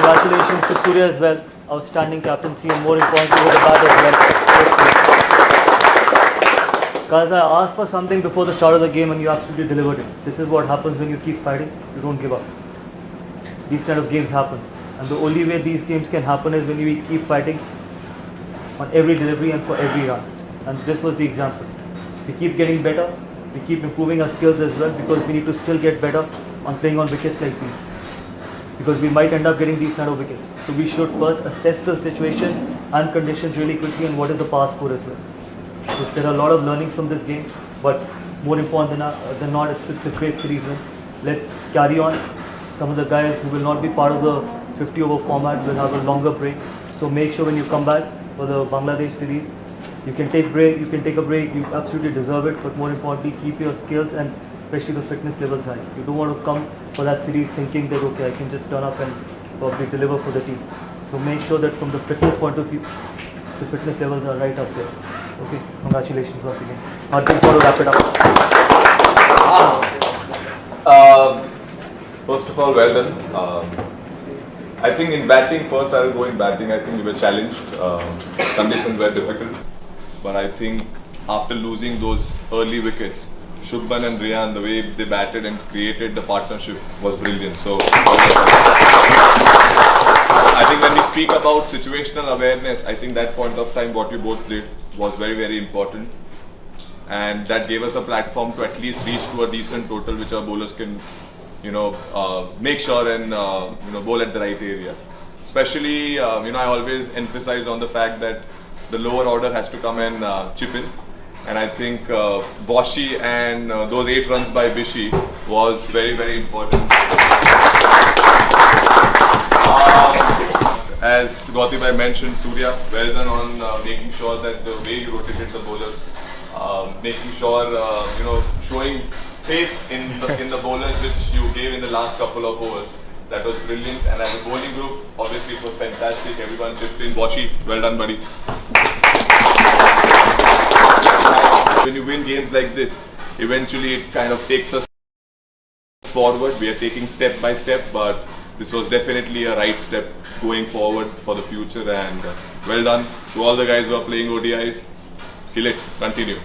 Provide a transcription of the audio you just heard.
Congratulations to Surya as well. Outstanding captaincy and more importantly with the bat as well. Guys, I asked for something before the start of the game and you absolutely delivered it. This is what happens when you keep fighting. You don't give up. These kind of games happen. And the only way these games can happen is when you keep fighting on every delivery and for every run. And this was the example. We keep getting better. We keep improving our skills as well because we need to still get better on playing on wickets like these. Because we might end up getting these kind of wickets. So we should first assess the situation and conditions really quickly and what is the past score as well. So there are a lot of learnings from this game, but more important than not, it's a great series win. Let's carry on. Some of the guys who will not be part of the 50 over format will have a longer break. So make sure when you come back for the Bangladesh series, you can take a break, you absolutely deserve it, but more importantly, keep your skills and especially the fitness levels high. You don't want to come for that series thinking that, okay, I can just turn up and probably deliver for the team. So make sure that from the fitness point of view, the fitness levels are right up there. Okay, congratulations once again. Hardik, want to wrap it up? First of all, well done. I think in batting, first I'll go in batting. I think we were challenged. Conditions were difficult. But I think after losing those early wickets, Shubman and Riyan, the way they batted and created the partnership was brilliant. So I think when we speak about situational awareness, I think that point of time what you both played was very, very important. And that gave us a platform to at least reach to a decent total which our bowlers can, make sure and, bowl at the right areas. Especially, I always emphasize on the fact that the lower order has to come and chip in. And I think Boshi and those 8 runs by Bishi was very, very important. As Gautam mentioned, Surya, well done on making sure that the way you rotated the bowlers, making sure, showing faith in the bowlers which you gave in the last couple of overs. That was brilliant. And as a bowling group, obviously it was fantastic. Everyone chipped in. Boshi, well done, buddy. When you win games like this, eventually it kind of takes us forward. We are taking step by step, but this was definitely a right step going forward for the future. And well done to all the guys who are playing ODIs. Kill it. Continue.